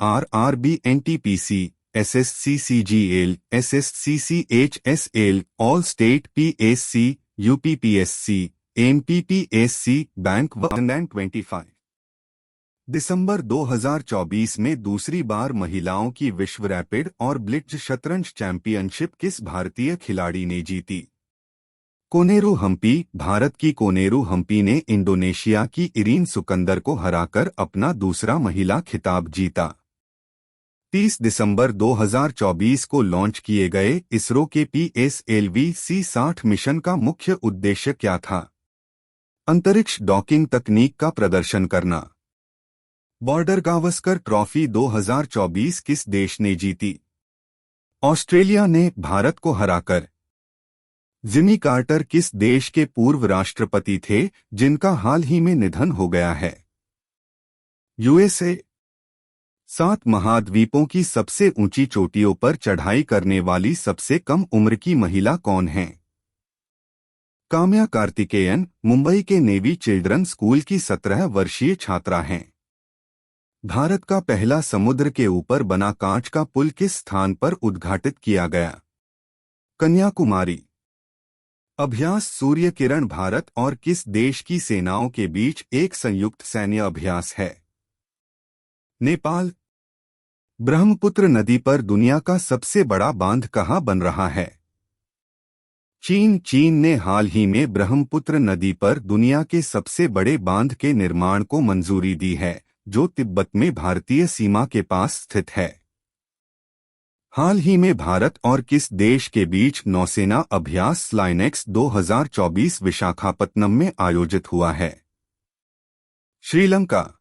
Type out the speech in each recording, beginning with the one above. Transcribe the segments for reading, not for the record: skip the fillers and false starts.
RRB NTPC SSC CGL SSC CHSL All State PSC UPPSC MPPSC bank 125 दिसंबर 2024 में दूसरी बार महिलाओं की विश्व रैपिड और ब्लिट्ज शतरंज चैंपियनशिप किस भारतीय खिलाड़ी ने जीती? कोनेरू हम्पी। भारत की कोनेरू हम्पी ने इंडोनेशिया की इरीन सुकंदर को हराकर अपना दूसरा महिला खिताब जीता। 30 दिसंबर 2024 को लॉन्च किए गए इसरो के PSLV-C60 मिशन का मुख्य उद्देश्य क्या था? अंतरिक्ष डॉकिंग तकनीक का प्रदर्शन करना। बॉर्डर गावस्कर ट्रॉफी 2024 किस देश ने जीती? ऑस्ट्रेलिया ने भारत को हराकर। जिमी कार्टर किस देश के पूर्व राष्ट्रपति थे जिनका हाल ही में निधन हो गया है? USA। 7 महाद्वीपों की सबसे ऊंची चोटियों पर चढ़ाई करने वाली सबसे कम उम्र की महिला कौन है? काम्या कार्तिकेयन मुंबई के नेवी चिल्ड्रन स्कूल की 17 वर्षीय छात्रा हैं। भारत का पहला समुद्र के ऊपर बना कांच का पुल किस स्थान पर उद्घाटित किया गया? कन्याकुमारी। अभ्यास सूर्य किरण भारत और किस देश की सेनाओं के बीच एक संयुक्त सैन्य अभ्यास है? नेपाल। ब्रह्मपुत्र नदी पर दुनिया का सबसे बड़ा बांध कहाँ बन रहा है? चीन ने हाल ही में ब्रह्मपुत्र नदी पर दुनिया के सबसे बड़े बांध के निर्माण को मंजूरी दी है, जो तिब्बत में भारतीय सीमा के पास स्थित है। हाल ही में भारत और किस देश के बीच नौसेना अभ्यास स्लाइनेक्स 2024 विशाखापत्तनम में आयोजित हुआ है? श्रीलंका।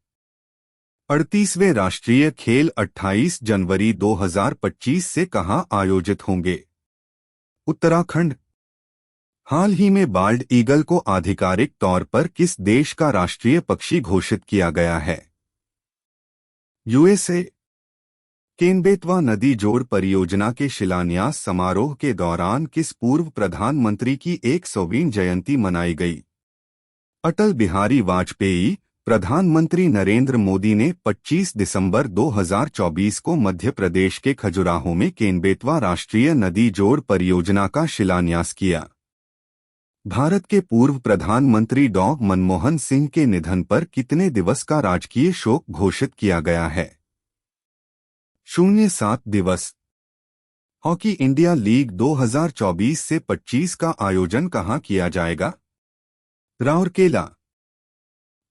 38वें राष्ट्रीय खेल 28 जनवरी 2025 से कहां आयोजित होंगे? उत्तराखंड। हाल ही में बाल्ड ईगल को आधिकारिक तौर पर किस देश का राष्ट्रीय पक्षी घोषित किया गया है? USA। केन-बेतवा नदी जोड़ परियोजना के शिलान्यास समारोह के दौरान किस पूर्व प्रधानमंत्री की 100वीं जयंती मनाई गई? अटल बिहारी वाजपेयी। प्रधानमंत्री नरेंद्र मोदी ने 25 दिसंबर 2024 को मध्य प्रदेश के खजुराहो में केन-बेतवा राष्ट्रीय नदी जोड़ परियोजना का शिलान्यास किया। भारत के पूर्व प्रधानमंत्री डॉ. मनमोहन सिंह के निधन पर कितने दिवस का राजकीय शोक घोषित किया गया है? 07 दिवस। हॉकी इंडिया लीग 2024 से 25 का आयोजन कहां किया जाएगा? राउरकेला।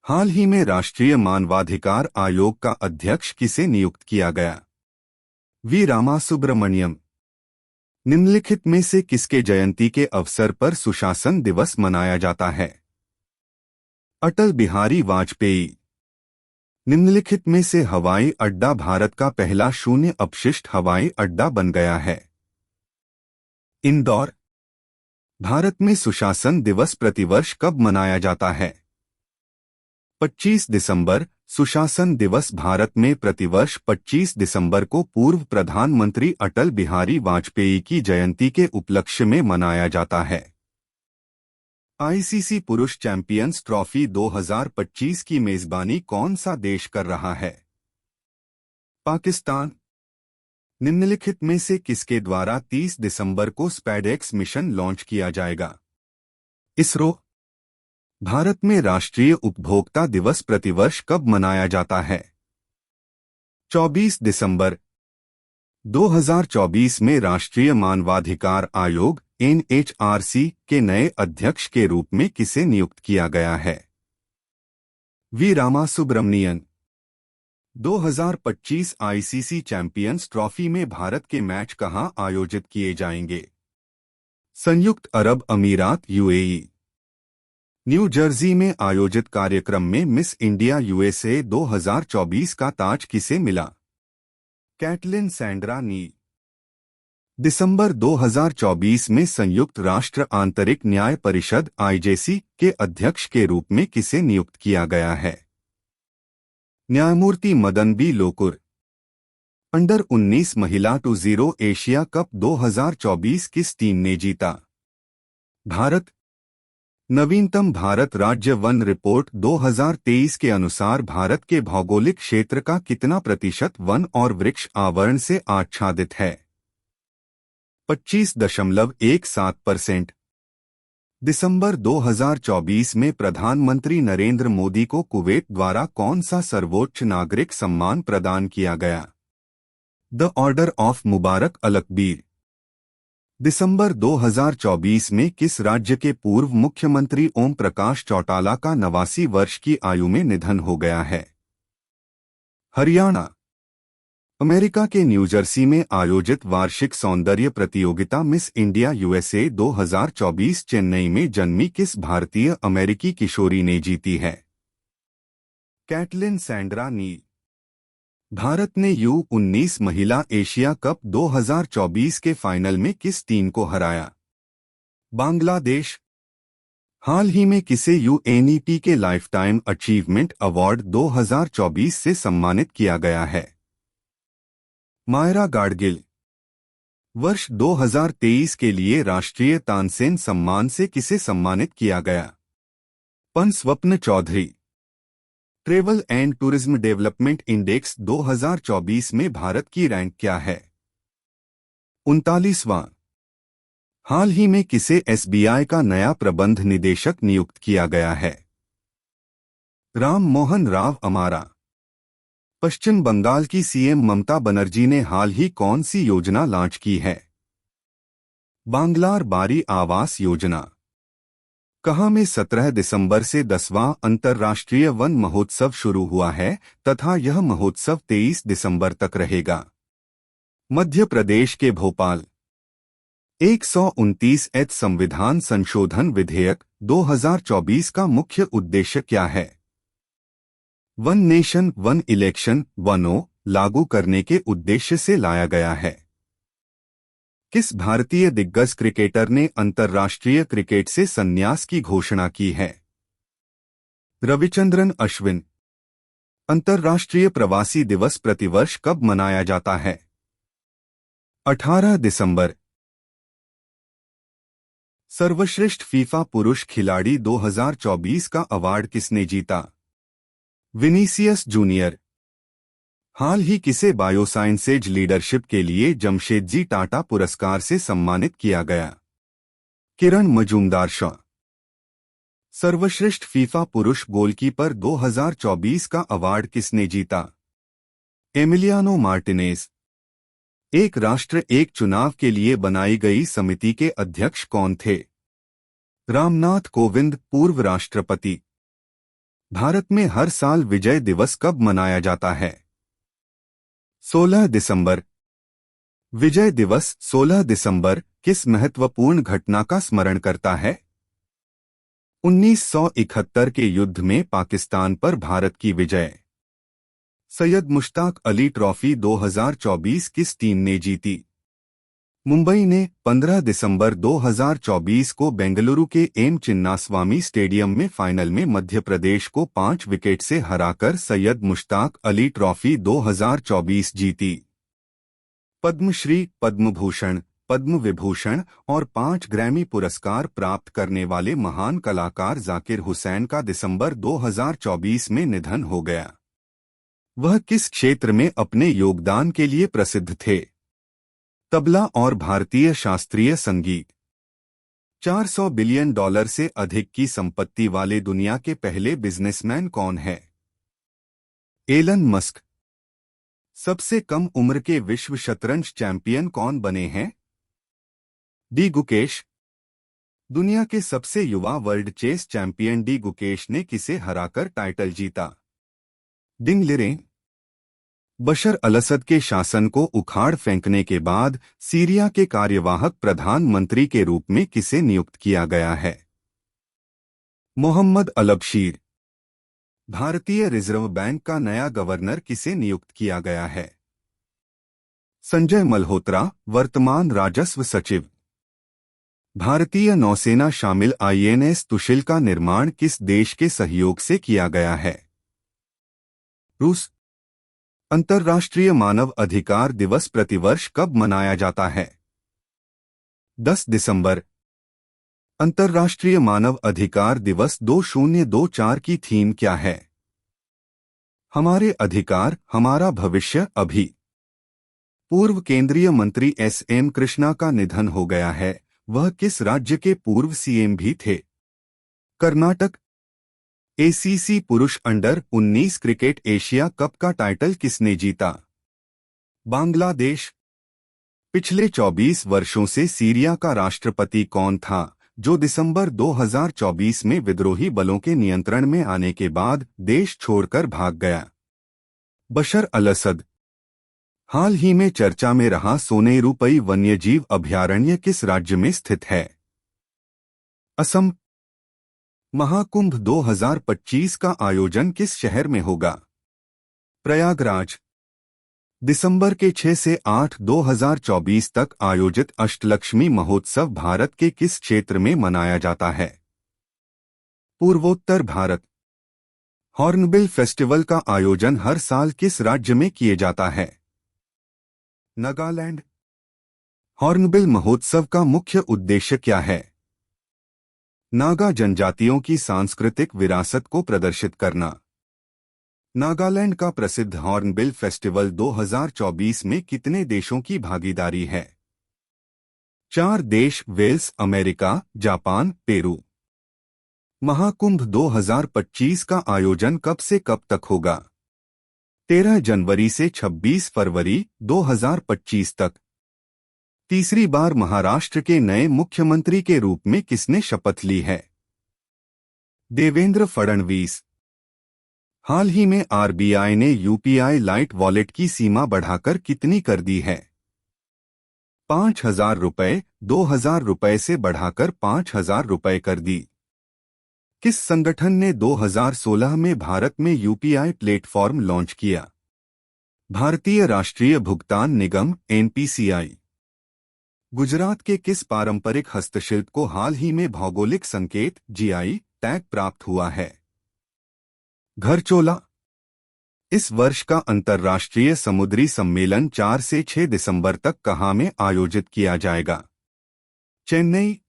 हाल ही में राष्ट्रीय मानवाधिकार आयोग का अध्यक्ष किसे नियुक्त किया गया? वी रामासुब्रमण्यम। निम्नलिखित में से किसके जयंती के अवसर पर सुशासन दिवस मनाया जाता है? अटल बिहारी वाजपेयी। निम्नलिखित में से हवाई अड्डा भारत का पहला शून्य अपशिष्ट हवाई अड्डा बन गया है? इंदौर। भारत में सुशासन दिवस प्रतिवर्ष कब मनाया जाता है? 25 दिसंबर। सुशासन दिवस भारत में प्रतिवर्ष 25 दिसंबर को पूर्व प्रधानमंत्री अटल बिहारी वाजपेयी की जयंती के उपलक्ष्य में मनाया जाता है। ICC पुरुष चैंपियंस ट्रॉफी 2025 की मेजबानी कौन सा देश कर रहा है? पाकिस्तान। निम्नलिखित में से किसके द्वारा 30 दिसंबर को स्पैडेक्स मिशन लॉन्च किया जाएगा? इसरो। भारत में राष्ट्रीय उपभोक्ता दिवस प्रतिवर्ष कब मनाया जाता है? 24 दिसंबर। 2024 में राष्ट्रीय मानवाधिकार आयोग NHRC के नए अध्यक्ष के रूप में किसे नियुक्त किया गया है? V Ramasubramanian. 2025 ICC champions trophy में भारत के मैच कहां आयोजित किए जाएंगे? संयुक्त अरब अमीरात UAE। न्यू जर्सी में आयोजित कार्यक्रम में मिस इंडिया USA 2024 का ताज किसे मिला? कैटलिन सैंड्रा नी। दिसंबर 2024 में संयुक्त राष्ट्र आंतरिक न्याय परिषद IJC के अध्यक्ष के रूप में किसे नियुक्त किया गया है? न्यायमूर्ति मदन बी लोकुर। अंडर 19 महिला 20 एशिया कप 2024 किस टीम ने जीता? भारत। नवीनतम भारत राज्य वन रिपोर्ट 2023 के अनुसार भारत के भौगोलिक क्षेत्र का कितना प्रतिशत वन और वृक्ष आवरण से आच्छादित है? 25.17%। दिसंबर 2024 में प्रधानमंत्री नरेंद्र मोदी को कुवैत द्वारा कौन सा सर्वोच्च नागरिक सम्मान प्रदान किया गया? द ऑर्डर ऑफ मुबारक अलकबीर। दिसंबर 2024 में किस राज्य के पूर्व मुख्यमंत्री ओम प्रकाश चौटाला का 89 वर्ष की आयु में निधन हो गया है? हरियाणा। अमेरिका के न्यूजर्सी में आयोजित वार्षिक सौंदर्य प्रतियोगिता मिस इंडिया यूएसए 2024 चेन्नई में जन्मी किस भारतीय अमेरिकी किशोरी ने जीती है? कैटलिन सैंड्रा नील। भारत ने U19 महिला एशिया कप 2024 के फाइनल में किस टीम को हराया? बांग्लादेश। हाल ही में किसे UNEP के लाइफटाइम अचीवमेंट अवार्ड 2024 से सम्मानित किया गया है? मायरा गाडगिल। वर्ष 2023 के लिए राष्ट्रीय तानसेन सम्मान से किसे सम्मानित किया गया? पन Swapna Chaudhary. Travel and tourism development index 2024 में भारत की रैंक क्या है? 39वां। हाल ही में किसे SBI का नया प्रबंध निदेशक नियुक्त किया गया है? राम मोहन राव अमारा। पश्चिम बंगाल की CM ममता बनर्जी ने हाल ही कौन सी योजना लॉन्च की है? बांग्लार बारी आवास योजना। कहाँ में 17 दिसंबर से 10वां अंतर्राष्ट्रीय वन महोत्सव शुरू हुआ है तथा यह महोत्सव 23 दिसंबर तक रहेगा? मध्य प्रदेश के भोपाल। 129 संविधान संशोधन विधेयक 2024 का मुख्य उद्देश्य क्या है? वन नेशन वन इलेक्शन वनों लागू करने के उद्देश्य से लाया गया है। किस भारतीय दिग्गज क्रिकेटर ने अंतर्राष्ट्रीय क्रिकेट से संन्यास की घोषणा की है? रविचंद्रन अश्विन। अंतर्राष्ट्रीय प्रवासी दिवस प्रतिवर्ष कब मनाया जाता है? 18 दिसंबर। सर्वश्रेष्ठ फीफा पुरुष खिलाड़ी 2024 का अवार्ड किसने जीता? Vinicius junior. हाल ही किसे बायोसाइंसेज लीडरशिप के लिए जमशेदजी टाटा पुरस्कार से सम्मानित किया गया? किरण मजूमदार शॉ। सर्वश्रेष्ठ फीफा पुरुष गोलकीपर 2024 का अवार्ड किसने जीता? Emiliano Martinez. एक राष्ट्र एक चुनाव के लिए बनाई गई समिति के अध्यक्ष कौन थे? रामनाथ कोविंद पूर्व राष्ट्रपति। भारत में हर साल विजय दिवस कब मनाया जाता है? 16 दिसंबर। विजय दिवस 16 दिसंबर किस महत्वपूर्ण घटना का स्मरण करता है? 1971 के युद्ध में पाकिस्तान पर भारत की विजय। सैयद मुश्ताक अली ट्रॉफी 2024 किस टीम ने जीती? मुंबई ने 15 दिसंबर 2024 को बेंगलुरु के एम चिन्नास्वामी स्टेडियम में फाइनल में मध्य प्रदेश को 5 विकेट से हराकर सैयद मुश्ताक अली ट्रॉफी 2024 जीती। पद्मश्री, पद्म भूषण, पद्म विभूषण और 5 ग्रैमी पुरस्कार प्राप्त करने वाले महान कलाकार जाकिर हुसैन का दिसंबर 2024 में निधन हो गया। वह किस क्षेत्र में अपने योगदान के लिए प्रसिद्ध थे? तबला और भारतीय शास्त्रीय संगीत। $400 बिलियन से अधिक की संपत्ति वाले दुनिया के पहले बिजनेसमैन कौन है? Elon Musk. सबसे कम उम्र के विश्व शतरंज चैंपियन कौन बने हैं? डी गुकेश। दुनिया के सबसे युवा world chess champion D Gukesh ने किसे हराकर टाइटल जीता? डिंग लिरेन। बशर अल-असद के शासन को उखाड़ फेंकने के बाद सीरिया के कार्यवाहक प्रधानमंत्री के रूप में किसे नियुक्त किया गया है? मोहम्मद अल-बशीर। भारतीय रिजर्व बैंक का नया गवर्नर किसे नियुक्त किया गया है? संजय मल्होत्रा, वर्तमान राजस्व सचिव। भारतीय नौसेना शामिल INS तुशिल का निर्माण किस देश के सहयोग से किया गया है? रूस। अंतर्राष्ट्रीय मानव अधिकार दिवस प्रतिवर्ष कब मनाया जाता है? 10 दिसंबर। अंतर्राष्ट्रीय मानव अधिकार दिवस 2024 की थीम क्या है? हमारे अधिकार, हमारा भविष्य अभी। पूर्व केंद्रीय मंत्री एस.एम. कृष्णा का निधन हो गया है। वह किस राज्य के पूर्व सीएम भी थे? कर्नाटक। एसीसी पुरुष अंडर 19 क्रिकेट एशिया कप का टाइटल किसने जीता? बांग्लादेश। पिछले 24 वर्षों से सीरिया का राष्ट्रपति कौन था, जो दिसंबर 2024 में विद्रोही बलों के नियंत्रण में आने के बाद देश छोड़कर भाग गया? बशर अल-असद। हाल ही में चर्चा में रहा सोनेरुपई वन्यजीव अभयारण्य किस राज्य में स्थित है? असम। महाकुंभ 2025 का आयोजन किस शहर में होगा? प्रयागराज। दिसंबर के 6 से 8, 2024 तक आयोजित अष्टलक्ष्मी महोत्सव भारत के किस क्षेत्र में मनाया जाता है? पूर्वोत्तर भारत। हॉर्नबिल फेस्टिवल का आयोजन हर साल किस राज्य में किए जाता है? नागालैंड। हॉर्नबिल महोत्सव का मुख्य उद्देश्य क्या है? नागा जनजातियों की सांस्कृतिक विरासत को प्रदर्शित करना। नागालैंड का प्रसिद्ध हॉर्नबिल फेस्टिवल 2024 में कितने देशों की भागीदारी है? 4 देश, Wales, America, Japan, Peru. Mahakumbh 2025 का आयोजन कब से कब तक होगा? 13 जनवरी से 26 फरवरी 2025 तक। तीसरी बार महाराष्ट्र के नए मुख्यमंत्री के रूप में किसने शपथ ली है? देवेंद्र फडणवीस। हाल ही में आरबीआई ने यूपीआई लाइट वॉलेट की सीमा बढ़ाकर कितनी कर दी है? 5,000 रुपये, 2,000 रुपये से बढ़ाकर 5,000 रुपये कर दी। किस संगठन ने 2016 में भारत में यूपीआई प्लेटफॉर्म लॉन्च किया? भारतीय राष्ट्रीय भुगतान निगम एनपीसीआई। गुजरात के किस पारंपरिक हस्तशिल्प को हाल ही में भौगोलिक संकेत जीआई टैग प्राप्त हुआ है? घरचोला। इस वर्ष का अंतर्राष्ट्रीय समुद्री सम्मेलन 4 से 6 दिसंबर तक कहाँ में आयोजित किया जाएगा? चेन्नई।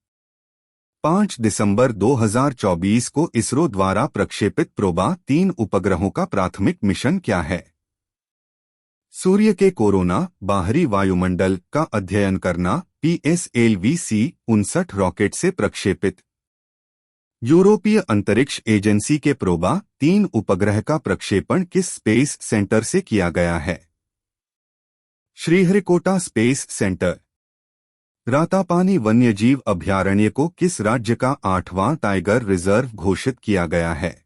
5 दिसंबर 2024 को इसरो द्वारा प्रक्षेपित प्रोबा-3 उपग्रहों का प्राथमिक मिशन क्या है? सूर्य के कोरोना बाहरी वायुमंडल का अध्ययन करना। PSLV-C-59 रॉकेट से प्रक्षेपित। यूरोपीय अंतरिक्ष एजेंसी के प्रोबा-3 उपग्रह का प्रक्षेपण किस स्पेस सेंटर से किया गया है? Sriharikota space centre. रातापानी वन्यजीव अभयारण्य को किस राज्य का 8वां टाइगर रिजर्व घोषित किया गया है?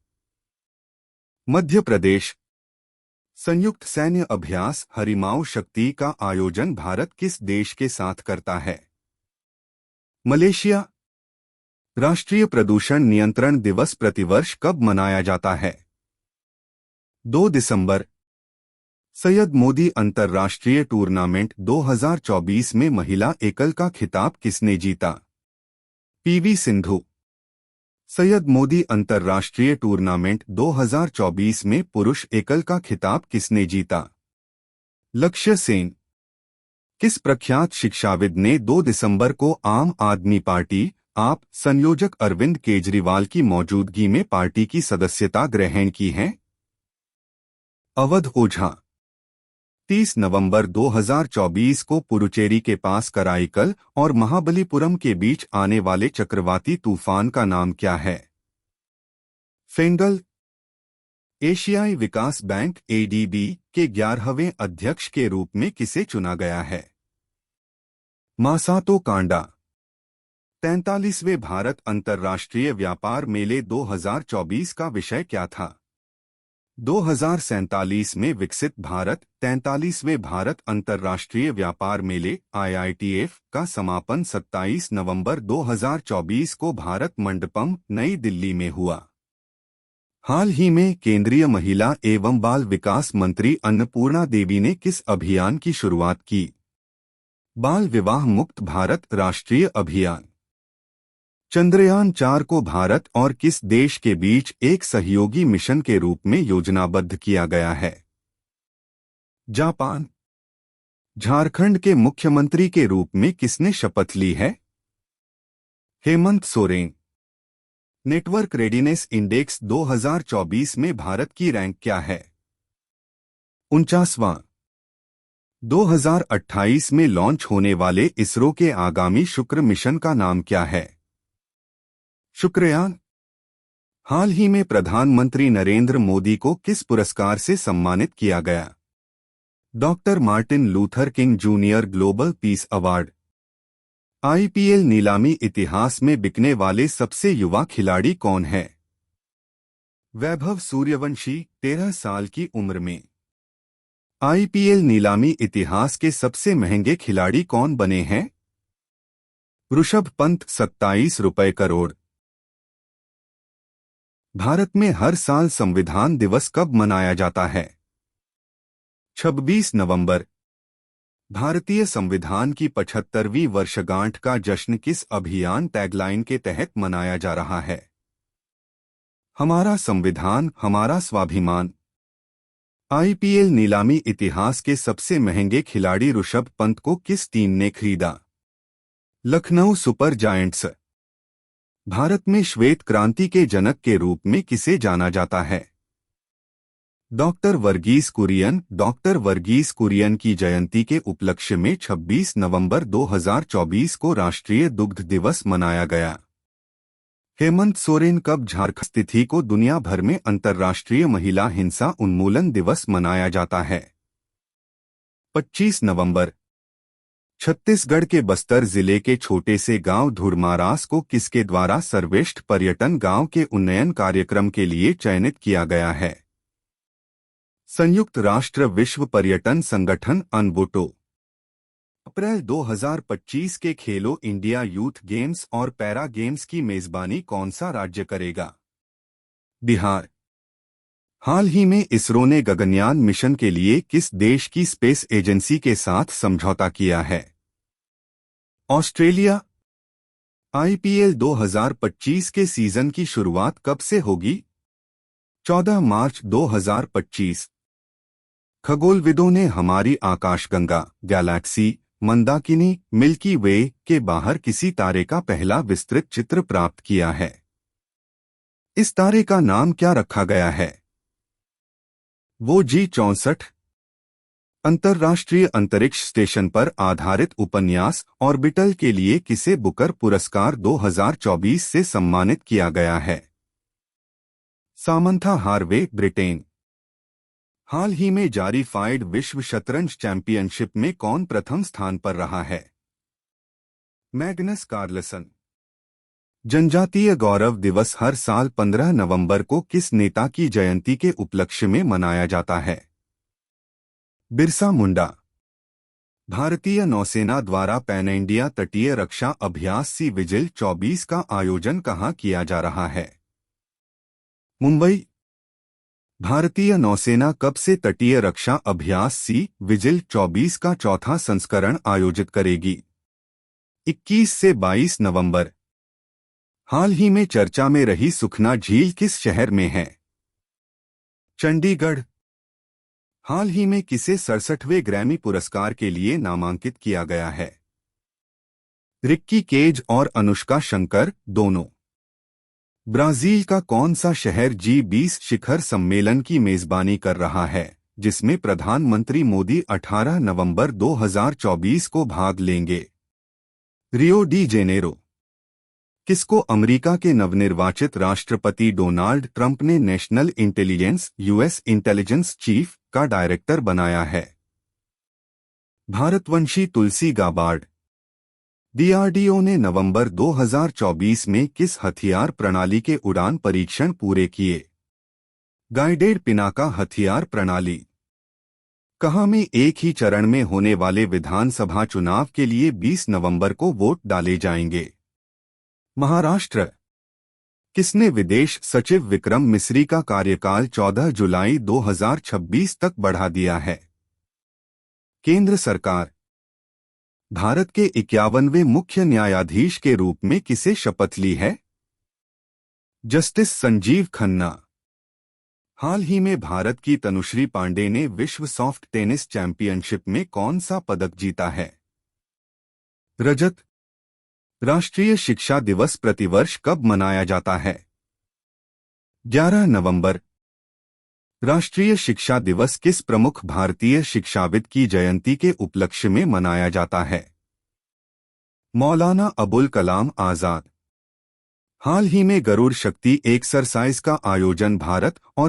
मध्य प्रदेश। संयुक्त सैन्य अभ्यास हरिमाऊ शक्ति का आयोजन भारत किस देश के साथ करता है? मलेशिया। राष्ट्रीय प्रदूषण नियंत्रण दिवस प्रतिवर्ष कब मनाया जाता है? 2 दिसंबर। सैयद मोदी अंतर्राष्ट्रीय टूर्नामेंट 2024 में महिला एकल का खिताब किसने जीता? पीवी सिंधु। सैयद मोदी अंतर्राष्ट्रीय टूर्नामेंट 2024 में पुरुष एकल का खिताब किसने जीता? लक्ष्य सेन। किस प्रख्यात शिक्षाविद ने 2 दिसंबर को आम आदमी पार्टी आप संयोजक अरविंद केजरीवाल की मौजूदगी में पार्टी की सदस्यता ग्रहण की है? अवध ओझा। 30 नवंबर 2024 को पुडुचेरी के पास कराईकल और महाबलीपुरम के बीच आने वाले चक्रवाती तूफान का नाम क्या है? फेंगल। एशियाई विकास बैंक एडीबी के 11वें अध्यक्ष के रूप में किसे चुना गया है? मासातो कांडा। 43वें भारत अंतर्राष्ट्रीय व्यापार मेले 2024 का विषय क्या था? 2047 में विकसित भारत। 43वें भारत अंतर्राष्ट्रीय व्यापार मेले IITF का समापन 27 नवंबर 2024 को भारत मंडपम, नई दिल्ली में हुआ। हाल ही में केंद्रीय महिला एवं बाल विकास मंत्री अन्नपूर्णा देवी ने किस अभियान की शुरुआत की? बाल विवाह मुक्त भारत राष्ट्रीय अभियान। चंद्रयान 4 को भारत और किस देश के बीच एक सहयोगी मिशन के रूप में योजनाबद्ध किया गया है? जापान। झारखंड के मुख्यमंत्री के रूप में किसने शपथ ली है? Hemant Soren. Network readiness index 2024 में भारत की रैंक क्या है? 49वां। 2028 में लॉन्च होने वाले इसरो के आगामी शुक्र मिशन का नाम क्या है? शुक्रयान। हाल ही में प्रधानमंत्री नरेंद्र मोदी को किस पुरस्कार से सम्मानित किया गया? Doctor Martin Luther king junior global peace award. IPL नीलामी इतिहास में बिकने वाले सबसे युवा खिलाड़ी कौन है? वैभव सूर्यवंशी 13 साल की उम्र में। आईपीएल नीलामी इतिहास के सबसे महंगे खिलाड़ी कौन बने हैं? ऋषभ पंत 27 रुपए करोड़। भारत में हर साल संविधान दिवस कब मनाया जाता है? 26 नवंबर। भारतीय संविधान की 75वीं वर्षगांठ का जश्न किस अभियान टैगलाइन के तहत मनाया जा रहा है? हमारा संविधान हमारा स्वाभिमान। आईपीएल नीलामी इतिहास के सबसे महंगे खिलाड़ी ऋषभ पंत को किस टीम ने खरीदा? Lucknow super giants. भारत में श्वेत क्रांति के जनक के रूप में किसे जाना जाता है? डॉक्टर वर्गीस कुरियन। डॉक्टर वर्गीस कुरियन की जयंती के उपलक्ष्य में 26 नवंबर 2024 को राष्ट्रीय दुग्ध दिवस मनाया गया। हेमंत सोरेन कब झारखंड स्थिति को दुनिया भर में अंतर्राष्ट्रीय महिला हिंसा उन्मूलन दिवस मनाया जाता है? 25 नवंबर। छत्तीसगढ़ के बस्तर जिले के छोटे से गांव धुड़मारास को किसके द्वारा सर्वश्रेष्ठ पर्यटन गांव के उन्नयन कार्यक्रम के लिए चयनित किया गया है? संयुक्त राष्ट्र विश्व पर्यटन संगठन अनबुटो। अप्रैल 2025 के खेलो इंडिया यूथ गेम्स और पैरा गेम्स की मेजबानी कौन सा राज्य करेगा? बिहार। हाल ही में इसरो ने गगनयान मिशन के लिए किस देश की स्पेस एजेंसी के साथ समझौता किया है? ऑस्ट्रेलिया। आईपीएल 2025 के सीजन की शुरुआत कब से होगी? 14 मार्च 2025। खगोलविदों ने हमारी आकाशगंगा गैलेक्सी मंदाकिनी मिल्की वे के बाहर किसी तारे का पहला विस्तृत चित्र प्राप्त किया है। इस तारे का नाम क्या रखा गया है? वो G64। अंतर्राष्ट्रीय अंतरिक्ष स्टेशन पर आधारित उपन्यास ऑर्बिटल के लिए किसे बुकर पुरस्कार 2024 से सम्मानित किया गया है? Samantha Harvey Britain. हाल ही में जारी फाइड विश्व शतरंज चैंपियनशिप में कौन प्रथम स्थान पर रहा है? Magnus Carlsen. जनजातीय गौरव दिवस हर साल 15 नवंबर को किस नेता की जयंती के उपलक्ष्य में मनाया जाता है? बिरसा मुंडा। भारतीय नौसेना द्वारा पैन इंडिया तटीय रक्षा अभ्यास सी विजिल 24 का आयोजन कहाँ किया जा रहा है? मुंबई। भारतीय नौसेना कब से तटीय रक्षा अभ्यास सी विजिल 24 का चौथा संस्करण आयोजित करेगी? 21 से 22 नवंबर। हाल ही में चर्चा में रही सुखना झील किस शहर में है? चंडीगढ़। हाल ही में किसे 67वें ग्रैमी पुरस्कार के लिए नामांकित किया गया है? रिक्की केज और अनुष्का शंकर दोनों। ब्राजील का कौन सा शहर G20 शिखर सम्मेलन की मेजबानी कर रहा है, जिसमें प्रधानमंत्री मोदी 18 नवंबर 2024 को भाग लेंगे? Rio de Janeiro. किसको अमेरिका के नवनिर्वाचित राष्ट्रपति डोनाल्ड ट्रंप ने national intelligence US intelligence chief का डायरेक्टर बनाया है? भारतवंशी तुलसी गाबार्ड। डीआरडीओ ने नवंबर 2024 में किस हथियार प्रणाली के उड़ान परीक्षण पूरे किए? गाइडेड पिनाका हथियार प्रणाली। कहाँ में एक ही चरण में होने वाले विधानसभा चुनाव के लिए 20 नवंबर को वोट डाले जाएंगे? महाराष्ट्र। किसने विदेश सचिव विक्रम मिस्री का कार्यकाल 14 जुलाई 2026 तक बढ़ा दिया है? केंद्र सरकार। भारत के 51वें मुख्य न्यायाधीश के रूप में किसे शपथ ली है? जस्टिस संजीव खन्ना। हाल ही में भारत की तनुश्री पांडे ने विश्व सॉफ्ट टेनिस चैंपियनशिप में कौन सा पदक जीता है? रजत। राष्ट्रीय शिक्षा दिवस प्रतिवर्ष कब मनाया जाता है? 11 नवंबर। राष्ट्रीय शिक्षा दिवस किस प्रमुख भारतीय शिक्षाविद की जयंती के उपलक्ष्य में मनाया जाता है? मौलाना अबुल कलाम आजाद। हाल ही में गरुड़ शक्ति एक्सरसाइज का आयोजन भारत और